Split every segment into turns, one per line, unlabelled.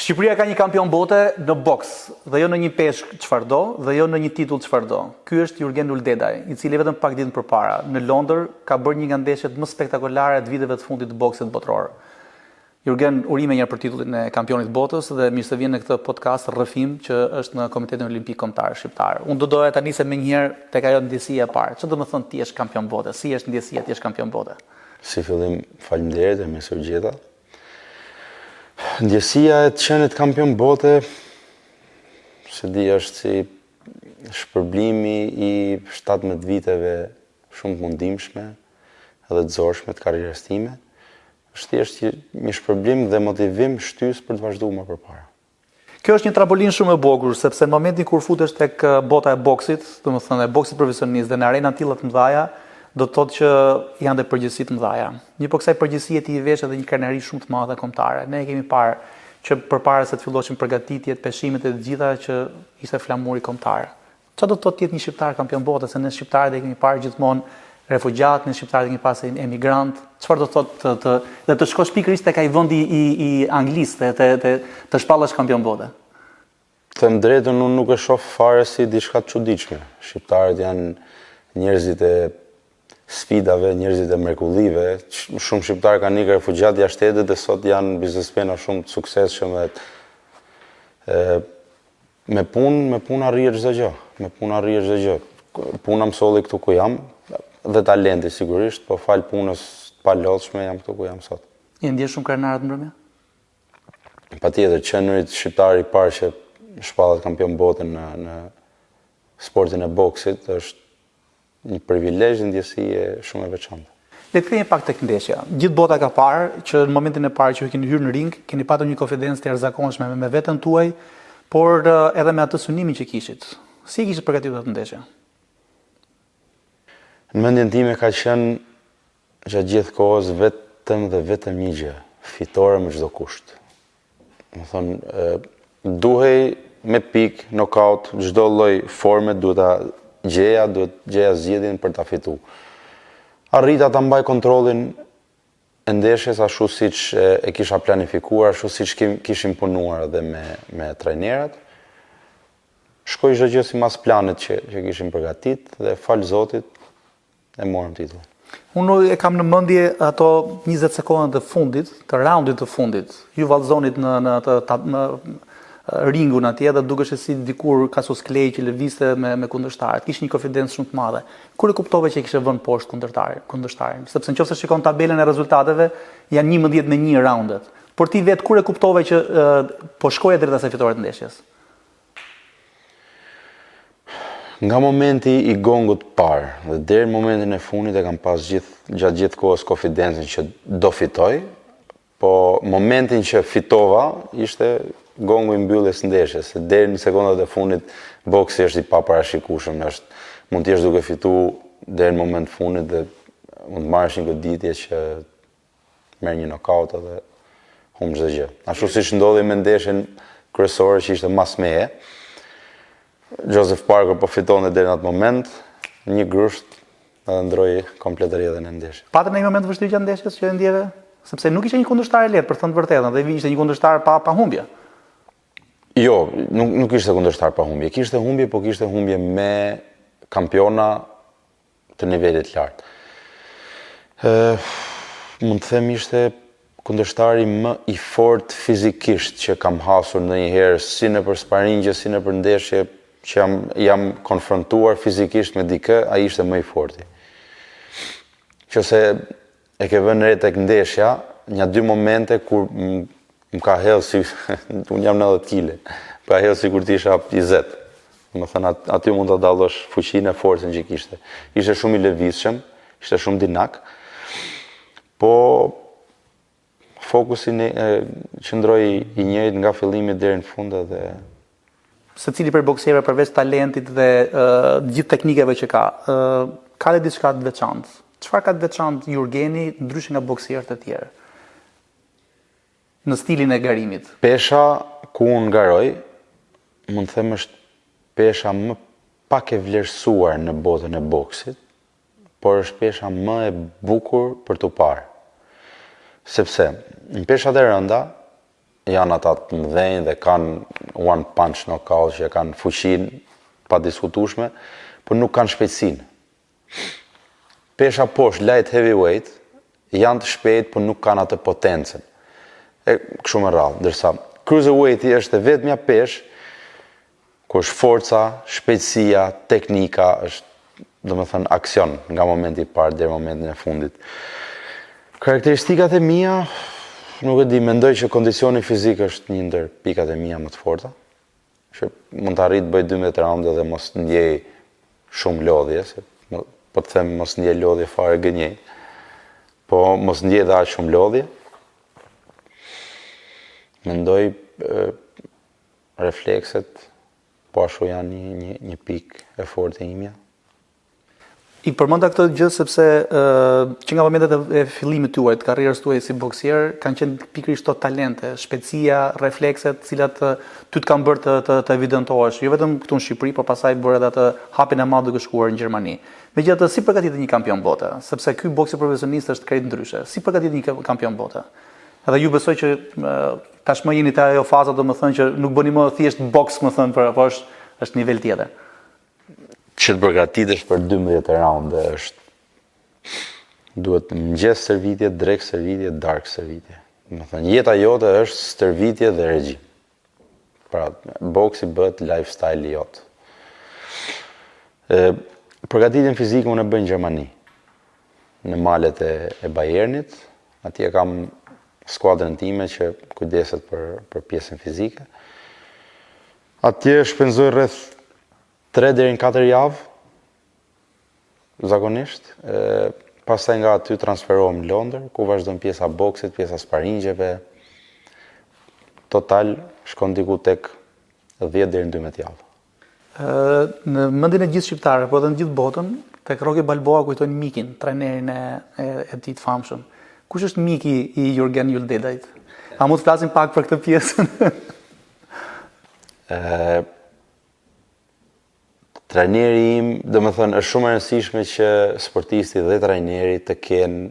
Shqipëria ka një kampion bote në boks, dhe jo në një peshk çfarëdo, dhe jo në një titull çfarëdo. Ky është Jurgen Uldedaj, i cili vetëm pak ditë përpara në Londër ka bërë një nga ndeshjet më spektakolare të viteve të fundit të boksit botror. Jurgen, urime një për titullin e kampionit botës dhe mirë se vjen në këtë podcast rrëfim që është në Komitetin Olimpik Kombëtar Shqiptar. Unë doja ta nisem më njëherë tek ajo ndjesia e parë. Çfarë do të thonë ti je kampion bote? Si është ndjesia ti je kampion bote?
Si fillim, faleminderit e mirë se u gjeta. Ndjesia e të qenit kampion bote, se di është si shpërblimi i 17 viteve shumë të mundimshme edhe të zorshme të karrierës time. Është thjesht një shpërblim dhe motivim shtys për të vazhduar më përpara.
Kjo është një trampolin shumë e bukur, sepse në momentin kur futesh tek bota e boksit, domethënë e boksit profesionist dhe në arena të tilla të mëdha, do të thotë që janë dhe përgjegjësi të mëdha. Një po kësaj përgjegjësie ti i vesh edhe një krenari shumë të madhe kombëtare. Ne kemi parë që përpara se të filloshin përgatitjet, peshimet e të gjitha që ishte flamuri kombëtar. Çfarë do të thotë ti një shqiptar kampion bote, se ne shqiptarët e kemi parë gjithmonë refugjat, ne shqiptarët e kemi pasur emigrant. Çfarë do të thotë dhe të shkosh pikërisht tek ai vendi i Anglisë të shpallësh kampion bote?
Them drejtën, unë nuk e shoh fare si diçka të çuditshme. Shqiptarët janë njerëzit e sfidave, njerëzit e mrekullive. Shumë shqiptarë kanë ikë refugjat jashtë shtetit dhe sot janë biznesmena shumë të suksesshëm me punë arrihet çdo gjë. Me punë arrihet çdo gjë. Puna më solli këtu ku jam dhe talenti sigurisht, po fal punës pa lodhshme jam këtu ku jam sot.
Je ndjesh shumë krenar të mbrëmje?
Patjetër, qenurit shqiptar i parë që shpallet kampion bote në sportin e boksit është një privilegj, ndjesi shumë e veçantë.
Le të kthehemi pak tek ndeshja. Gjithë bota ka parë që në momentin e parë që keni hyrë në ring, keni patur një konfidencë të jashtëzakonshme me veten tuaj, por edhe me atë synimin që kishit. Si kishit përgatitur atë ndeshje?
Në mendjen time ka qenë gjatë gjithë kohës vetëm dhe vetëm një gjë, fitore me çdo kusht. Do thonë, duhej me pik, knockout, çdo lloj forme duhet ta gjeja zgjedhjen për ta fituar. Arrita ta mbaj kontrollin e ndeshjes ashtu siç e kisha planifikuar, ashtu siç kishim punuar edhe me trajnerat. Shkoi çdo gjë sipas planit që kishim përgatit dhe fal Zotit e morëm titullin.
Unë e kam në mendje ato 20 sekondat të fundit, të raundit të fundit. Ju vallëzonit në ringun atje dhe dukesh si dikur Cassius Clay që lëvizte me kundërshtarët. Kishte një konfidencë shumë të madhe. Kur e kuptove që kishte vënë poshtë kundërshtarin? Sepse nëse shikon tabelën e rezultateve, janë 11-1 raundet. Por ti vetë kur e kuptove që po shkoje drejt asaj fitore të ndeshjes?
Nga momenti i gongut parë dhe deri në momentin e fundit e kam pas gjatë gjithë kohës konfidencën që do fitoj, po momentin që fitova ishte gongu i mbylljes ndeshjes, se deri në sekondat e fundit boksi është i paparashikueshëm, mund të jesh duke fituar deri në moment të fundit dhe mund të marrësh një goditje që merr një knockout dhe humb çdo gjë. Ashtu siç ndodhi me ndeshjen kryesore që ishte mas meje. Joseph Parker po fitonte deri në atë moment, një grusht dhe ndroi komplet rrjedhën e ndeshjes.
Patën në një moment vështirë gjatë ndeshjes që ndjeve? Sepse nuk ishte një kundërshtar i lehtë, për thënë të vërtetën, dhe ishte një kundërshtar pa humbje.
Jo, nuk ishte kundërshtar pa humbje. Kishte humbje, po kishte humbje me kampiona të nivelit lartë. Mund të them ishte kundërshtari më i fortë fizikisht që kam hasur ndonjëherë, si nëpër sparingje, si nëpër ndeshje, që jam konfrontuar fizikisht me dikë, ai ishte më i forti. Qëse e ke vënë re tek ndeshja, një 2 momente kur më ka hedhë si, unë jam 90 kg, ka hedhë si kur t'isha 20. Më thënë, aty mund të dallosh fuqinë e forcën që kishte. Ishte shumë i lëvizshëm, ishte shumë dinak, po fokusi qëndroi i njëjtë nga fillimi deri në fund dhe
secili për bokserëve përveç talentit dhe gjithë teknikave që ka dhe diçka të veçantë. Çfarë ka të veçantë Jurgeni ndryshe nga bokserët e tjerë? Në stilin e garimit.
Pesha ku unë garoj, mund të them është pesha më pak e vlerësuar në botën e boksit, por është pesha më e bukur për t'u parë. Sepse në peshat e rënda janë ata të mëdhenj dhe kanë one punch knockout që kanë fuqinë pa diskutueshme, por nuk kanë shpejtësinë. Pesha poshtë light heavyweight janë të shpejtë, por nuk kanë atë potencën. Kështu me radhë, ndërsa cruiserweighti është e vetmja peshë ku është forca, shpejtësia, teknika, është domethënë aksion nga momenti i parë deri në momentin e fundit. Karakteristikat e mia, nuk e di, mendoj që kondicioni fizik është një ndër pikat e mia më të forta, që mund të arrit të bëj 12 raunde dhe mos ndjej shumë lodhje, se po të them mos ndjej lodhje fare gënjej, po mos ndjej dhe aq shumë lodhje. Mendoj reflekset, po ashtu janë një pikë e fortë e imja.
I përmenda këtë gjë sepse që nga momentet e fillimit tuaj, të karrierës tuaj si boksier, kanë qenë pikërisht to talente, shpejtësia, reflekset, të cilat ty të kanë bërë të evidentohesh, jo vetëm këtu në Shqipëri, por pastaj bërë edhe atë hapin e madh duke shkuar në Gjermani. Megjithatë, si përgatitet një kampion bote, sepse ky boksi profesionist është krejt ndryshe. Si përgatitet një kampion bote? Edhe ju besoj që tashmë jeni te ajo faza, domethënë që nuk bëni më thjesht boks, më thënë, por është nivel tjetër.
Që të përgatitesh për 12 raunde duhet mëngjes stërvitje, drek stërvitje, dark stërvitje. Domethënë jeta jote është stërvitje dhe regjim. Pra, boksi bëhet lifestyle i jot. Përgatitjen fizike unë e bëj në Gjermani, në malet e Bayernit. Atje kam skuadrën time që kujdeset për pjesën fizike. Atje shpenzoj rreth 3 deri në 4 javë, zakonisht. Pastaj nga aty transferohem në Londër, ku vazhdon pjesa boksit, pjesa sparingjeve. Total shkon diku tek 10 deri në 12 javë.
Në mendjen e gjithë shqiptarëve, po edhe në gjithë botën, tek Rocky Balboa kujtojnë Mikin, trajnerin e tij të famshëm. Kush është miki i Jurgen Yıldedait? A mund të flasim pak për këtë pjesën?
Trajneri im, domethënë, është shumë e rëndësishme që sportisti dhe trajneri të kenë,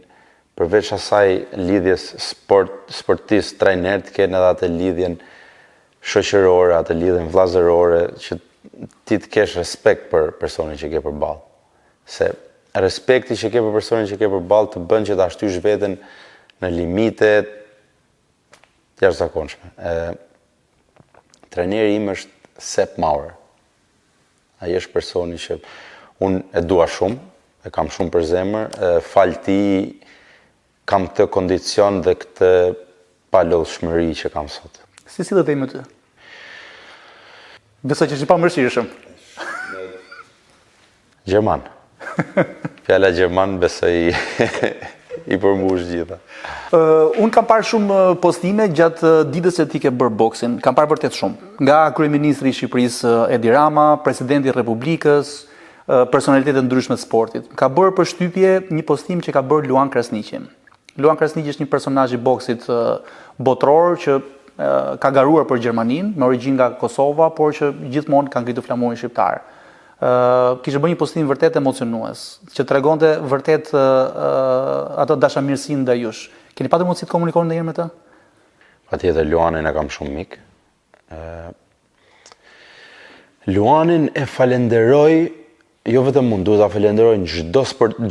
përveç asaj lidhjes sportist-trajner, të kenë edhe atë lidhjen shoqërore, atë lidhjen vllazërore, që ti të kesh respekt për personin që ke përballë. Se respekti që ke për personin që ke përballë të bën që ta shtysh veten në limite të jashtëzakonshme. Trajneri im është Sepp Maurer. Ai është personi që unë e dua shumë, e kam shumë për zemër, fal tij kam këtë kondicion dhe këtë palodhshmëri që kam sot.
Si sillet ai me ty? Besoj që është i pamërshirshëm.
Gjerman. Fjala gjerman besoj i përmbush gjitha.
Unë kam parë shumë postime gjatë ditës që ti ke bërë boksin, kam parë vërtet shumë. Nga kryeministri i Shqipërisë Edi Rama, presidenti i Republikës, personalitetet ndryshme të sportit. Ka bërë përshtypje një postim që ka bërë Luan Krasniqi. Luan Krasniqi është një personazh i boksit botror që ka garuar për Gjermaninë, me origjinë nga Kosova, por që gjithmonë ka ngritur flamurin shqiptar. Kishte bërë një postim vërtet emocionues, që tregonte vërtet ato dashamirësinë ndaj jush. Keni patur mundësi të komunikoni ndonjëherë me të?
Patjetër, Luanin e kam shumë mik. Luanin e falenderoj, jo vetëm unë, duhet ta falenderoj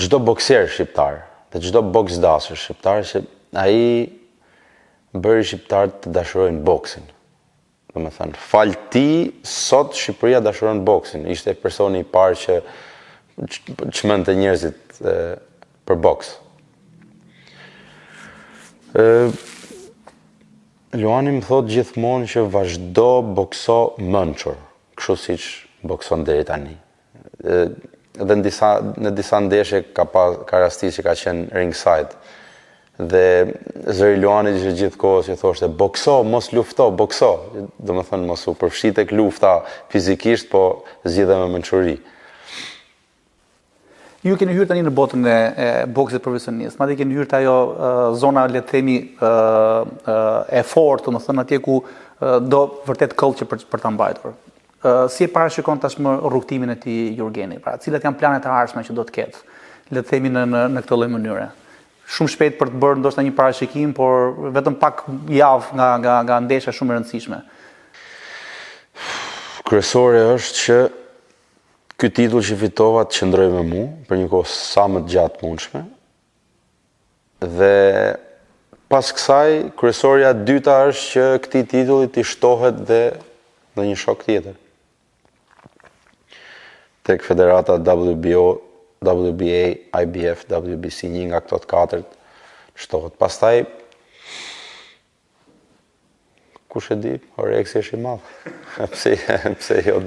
çdo bokser shqiptar, dhe çdo boksdasër shqiptar, që ai bëri shqiptarët të dashurojnë boksin. Domethënë, fal ti, sot Shqipëria dashuron boksin. Ishte personi i parë që çmente njerëzit për boks. Luani më thot gjithmonë që vazhdo bokso mençur, kështu siç bokson deri tani. Edhe në disa ndeshje ka rasti që ka qenë ringside. Dhe zëri Luani që gjithkohës që thoshte bokso, mos lufto, bokso. Domethënë mos u përfshi tek lufta fizikisht, po zgjidhe me mençuri.
Ju keni hyrë tani në botën e boksit profesionist, madje keni hyrë te ajo zona, le të themi, e fortë, domethënë atje ku do vërtet këllçe për ta mbajtur. Si e parashikon tashmë rrugtimin e tij Jurgeni? Pra, cilat janë planet e ardhshme që do të ketë, le të themi në këtë lloj mënyre? shumë shpejt për të bërë ndoshta një parashikim, por vetëm pak javë nga ndeshja shumë e rëndësishme.
Kryesore është që ky titull që fitova të qëndroj me mu për një kohë sa më të gjatë mundshme. Dhe pas kësaj, kryesorja e dyta është që këtij titulli t'i shtohet dhe një shok tjetër. Tek federata WBO, WBA, IBF, WBC, një nga këto të katërt shtohet. Pastaj, kush e di, oreksi është i madh. Pse jo?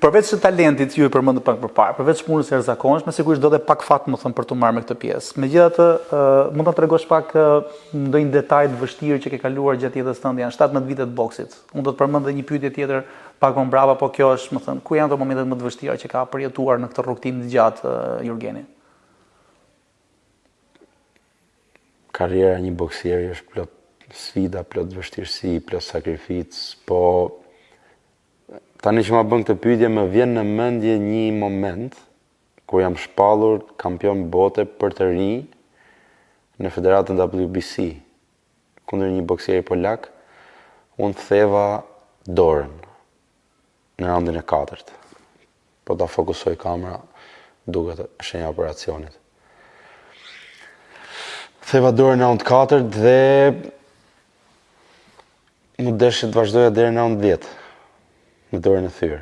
Përveç të talentit ju e përmendët pak përpara, përveç punës së jashtëzakonshme, sigurisht do dhe pak fat më thënë për të marrë me këtë pjesë. Megjithatë, mund ta tregosh pak ndonjë detaj të vështirë që ke kaluar gjatë jetës tënde, janë 17 vite të boksit. Unë do të përmend edhe një pyetje tjetër pak më brava, po kjo është, më thënë, ku janë ato momentet më të vështira që ka përjetuar në këtë rrugtim të gjatë Jurgeni?
Karriera e një boksieri është plot sfida, plot vështirësi, plot sakrificë, po tani që ma bën këtë pyetje më vjen në mendje një moment kur jam shpallur kampion bote për të rinj në federatën WBC kundër një boksieri polak. Unë theva dorën në raundin e 4. Po ta fokusoj kamera, duket shenja operacionit. Theva dorën në raund 4 dhe më desh të vazhdoja deri në raund 10 me dorën e thyrë.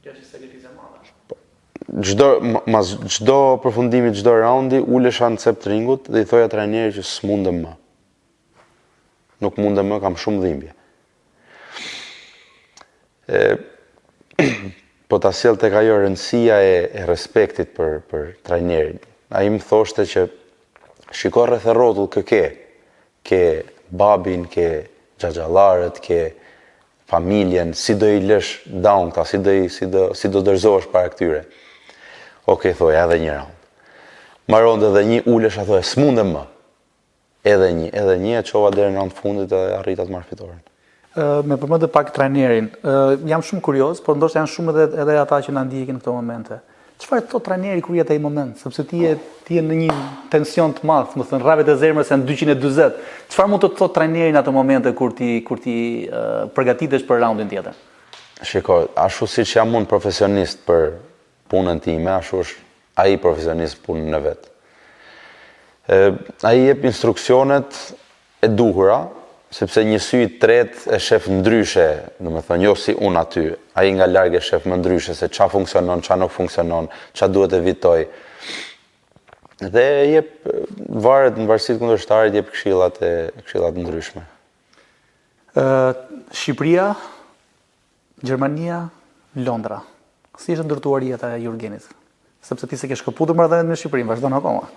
Kjo është sakrificë e madhe.
Mas çdo përfundimi, çdo raundi, ulesha në cep të ringut dhe i thoja trajnerit që s'mundem më. Nuk mundem më, kam shumë dhimbje. Po ta sjell tek ajo rëndësia e respektit për trajnerin. Ai më thoshte që shiko rreth e rrotull ke babin, ke xhaxhallarët, ke familjen, si do i lësh down këta, si do dorëzohesh para këtyre. Okej, thoja, edhe një round. Maronte edhe një, ulesha, thoja, s'mundem më. Edhe një, e çova deri në round fundit dhe arrita të marr fitoren.
Me përmendë pak trajnerin, jam shumë kurioz, por ndoshta janë shumë edhe ata që na ndjekin në këto momente. Çfarë thot trajneri kur jetë ai moment? Sepse ti je në një tension të madh, më thënë rrafet e zemrës janë 240. Çfarë mund të thot trajneri në ato momente kur ti përgatitesh për raundin tjetër?
Shiko, ashtu siç jam unë profesionist për punën time, ashtu është ai profesionist për punën e vet. Ai jep instruksionet e duhura, sepse një sy i tretë e shef ndryshe, domethënë jo si unë aty. Ai nga larg e shef më ndryshe se ç'a funksionon, ç'a nuk funksionon, ç'a duhet evitoj. Dhe jep varet në varësi të kundërshtarit, jep këshillat ndryshme.
Shqipëria, Gjermania, Londra. Si është ndërtuar jeta e Jurgenit? Sepse ti se ke shkëputur marrëdhëniet me Shqipërinë, vazhdon akoma.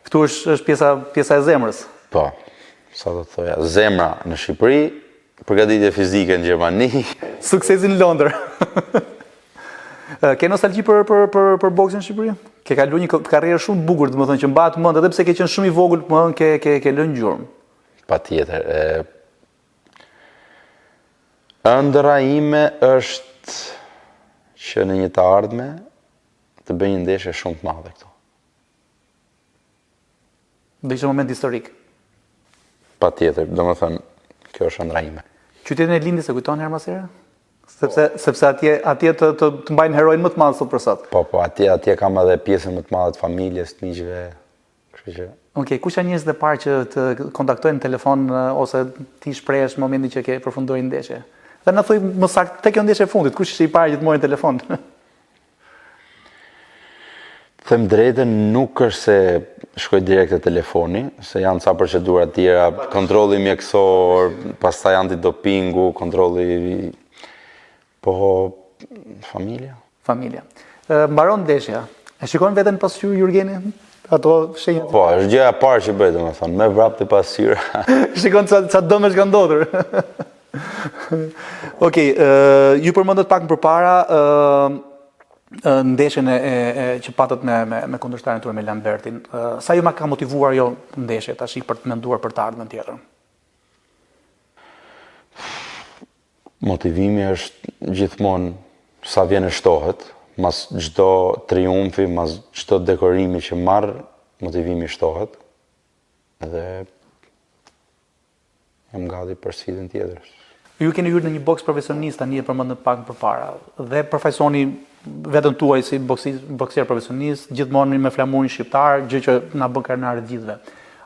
Këtu është pjesa e zemrës.
Po. Sa do të thoja, zemra në Shqipëri, përgatitje fizike në Gjermani.
Suksesi në Londër. Ke nostalgji për boksin në Shqipëri? Ke kaluar një karrierë shumë të bukur, domethënë që mbahet mend edhe pse ke qenë shumë i vogël, ke lënë gjurmë.
Patjetër. Ëndra ime është që në një të ardhme të bëj një ndeshje shumë të madhe këtu.
Do ishte moment historik.
Patjetër, domethënë, kjo është ëndra ime.
Qytetin e lindjes e kujton herë pas here? Sepse atje të mbajnë heroin më të madh sot për sot.
Po, atje kam edhe pjesën më të madhe të familjes, të miqve, kështu që.
Okej, kush janë njerëzit e parë që të kontaktojnë në telefon ose ti shprehesh në momentin që ke përfunduar një ndeshje? Dhe na thuj më saktë tek kjo ndeshje e fundit, kush ishte i parë që të morën telefon?
Them drejtën, nuk është se shkoj direkt te telefoni, se janë ca procedura të tjera, kontrolli mjekësor, pastaj antidopingu, kontrolli, po familja.
Familja. Mbaron ndeshja. E shikon veten pasqyrë Jurgeni? Ato shenjat.
Po, është gjëja e parë që bëj, domethënë, me vrap të pasqyra.
Shikon ça dëmesh ka ndodhur. Okej, ju përmendët pak më përpara ndeshjen që patët me kundërshtarin tuaj me Lambertin. Sa ju ma ka motivuar jo ndeshje tash për të menduar për të ardhmen tjetër?
Motivimi është gjithmonë sa vjen e shtohet, mas çdo triumfi, mas çdo dekorimi që marr, motivimi shtohet dhe jam gati për sfidën tjetër.
Ju keni hyrë në një boks profesionist tani e përmendëm pak përpara dhe përfaqësoni veten tuaj si boksier profesionist, gjithmonë me flamurin shqiptar, gjë që na bën krenar të gjithëve.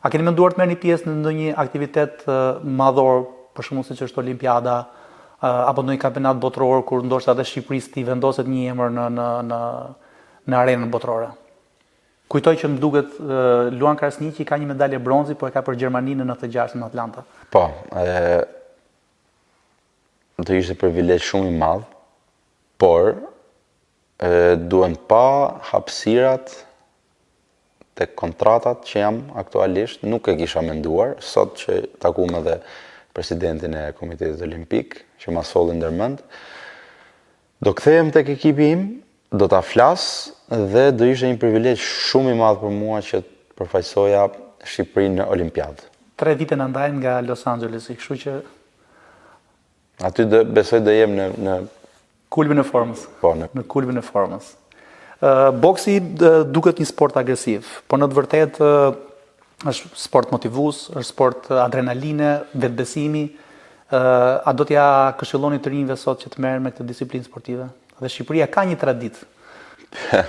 A keni menduar të merrni pjesë në ndonjë aktivitet madhor, për shembull siç është Olimpiada, apo ndonjë kampionat botëror kur ndoshta edhe Shqipërisë ti vendoset një emër në arenën botërore? Kujtoj që më duket Luan Krasniqi ka një medalje bronzi, po e ka për Gjermaninë në 96 në Atlanta.
Po, do ishte privilegj shumë i madh, por duhen pa hapësirat tek kontratat që jam aktualisht, nuk e kisha menduar, sot që takuam edhe presidentin e Komitetit Olimpik, që ma solli ndërmend, do kthehem tek ekipi im, do ta flas dhe do ishte një privilegj shumë i madh për mua që të përfaqësoja Shqipërinë në Olimpiadë.
3 vite na ndajnë nga Los Angeles, kështu që
aty besoj do jem në
kulmin e formës.
Po,
në kulmin e formës. Boksi duket një sport agresiv, por në të vërtetë është sport motivues, është sport adrenaline, vetbesimi. A do t'ja këshilloni të rinjve sot që të merren me këtë disiplinë sportive? Dhe Shqipëria ka një traditë.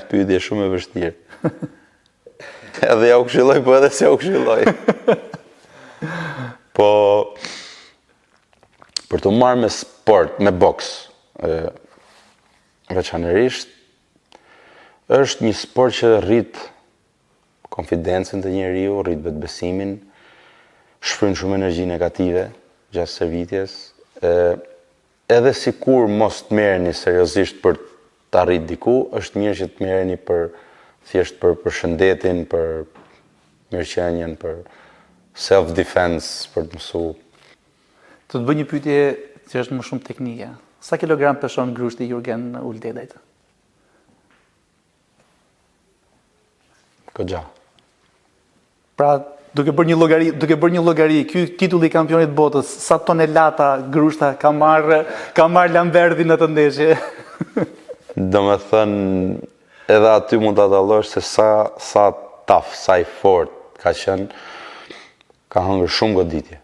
Pyetje shumë e vështirë. Edhe ja u këshilloj, po edhe se ja u këshilloj. Po, për të marrë me sport, me boks, veçanërisht, është një sport që rrit konfidencën të njeriu, rrit vetbesimin, shfryn shumë energji negative gjatë stërvitjes, edhe sikur mos të merreni seriozisht për të arrit diku, është mirë që të merreni thjesht për shëndetin, për mirëqenien, për self-defense, për të mësuar.
Të bëj një pyetje që është më shumë teknike. Sa kilogram peshon grushti Jurgen Uldedajt?
Goxha.
Pra, duke bërë një llogari, ky titulli i kampionit botës, sa tonelata grushta ka marrë Lamberti në të ndeshje?
Domethënë, edhe aty mund ta dallosh se sa tough, sa i fort ka qenë, ka hëngër shumë goditje.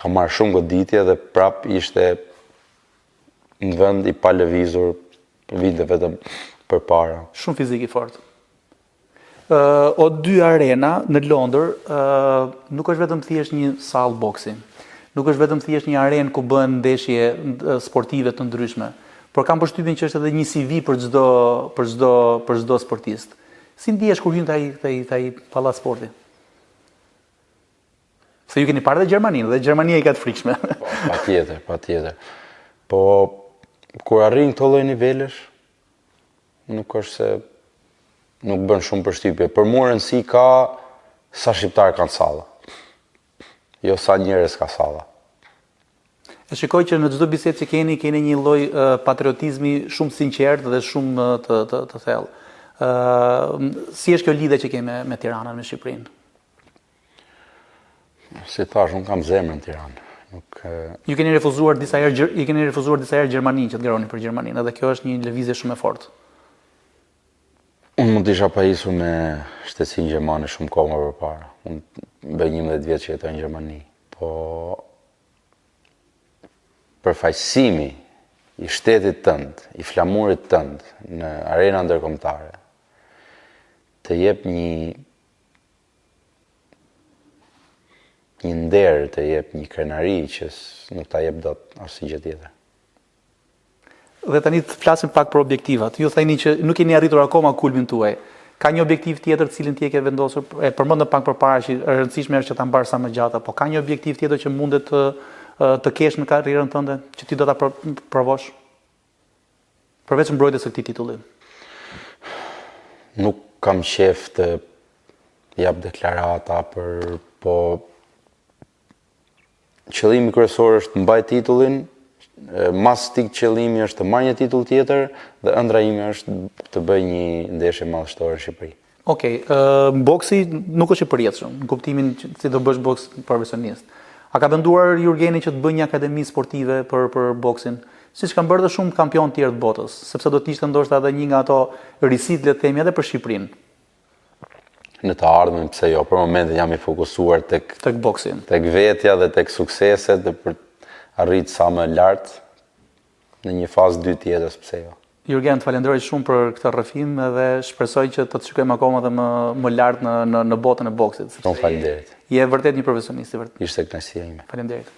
Ka marrë shumë goditje dhe prap ishte në vend i pa lëvizur vite vetëm përpara.
Shumë fizik i fort. O2 Arena në Londër nuk është vetëm thjesht një sallë boksi. Nuk është vetëm thjesht një arenë ku bëhen ndeshje sportive të ndryshme, por kam përshtypjen që është edhe një CV për çdo sportist. Si ndihesh kur hyn ai pallat sporti? Se ju keni parë dhe Gjermaninë, dhe Gjermania i ka të frikshme.
Patjetër. Po kur arrin këto lloj nivelesh, nuk është se nuk bën shumë përshtypje. Për mua rëndësi ka sa shqiptarë kanë salla. Jo sa njerëz ka salla.
E shikoj që në çdo bisedë që keni një lloj patriotizmi shumë sinqert dhe shumë të thellë. Si është kjo lidhje që kemi me Tiranën, me Shqipërinë?
Si thash, unë kam zemrën në Tiranë.
Ju keni refuzuar disa herë Gjermaninë, që të garoni për Gjermaninë, edhe kjo është një lëvizje shumë e fortë.
Unë mund të isha pajisur me shtetësinë gjermane shumë kohë më përpara. Unë bëj 11 vjet që jetoj në Gjermani, po përfaqësimi i shtetit tënd, i flamurit tënd në arena ndërkombëtare, të jep një nder, të jep një krenari që nuk ta jep dot asgjë tjetër.
Dhe tani të flasim pak për objektivat. Ju thani që nuk keni arritur akoma kulmin tuaj. Ka një objektiv tjetër të cilin ti e ke vendosur? E përmendëm pak përpara që e rëndësishme është që ta mbarë sa më gjatë, po ka një objektiv tjetër që mundet të kesh në karrierën tënde, që ti do ta provosh? Përveç mbrojtjes së këtij titulli.
Nuk kam qef të jap deklarata po qëllimi kryesor është të mbaj titullin, mas këtij qëllimi është të marr një titull tjetër dhe ëndra ime është të bëj një ndeshje madhështore në Shqipëri.
Okej, boksi nuk është i përjetshëm, në kuptimin se do bësh boks profesionist. A ka menduar Jurgeni që të bëjë një akademi sportive për boksin, siç kanë bërë dhe shumë kampion tjerë të botës, sepse do të ishte ndoshta edhe një nga ato risit, le të themi, edhe për Shqipërinë?
Në të ardhmen pse jo, për momentin jam i fokusuar tek
boksi.
Tek vetja dhe tek sukseset dhe për arrit sa më lart në një fazë 2 tjetër, pse jo.
Jurgen, të falenderoj shumë për këtë rrëfim dhe shpresoj që të shikojmë akoma dhe më lart në botën e boksit.
Faleminderit.
Je vërtet një profesionist i vërtet.
Ishte kënaqësia ime.
Faleminderit.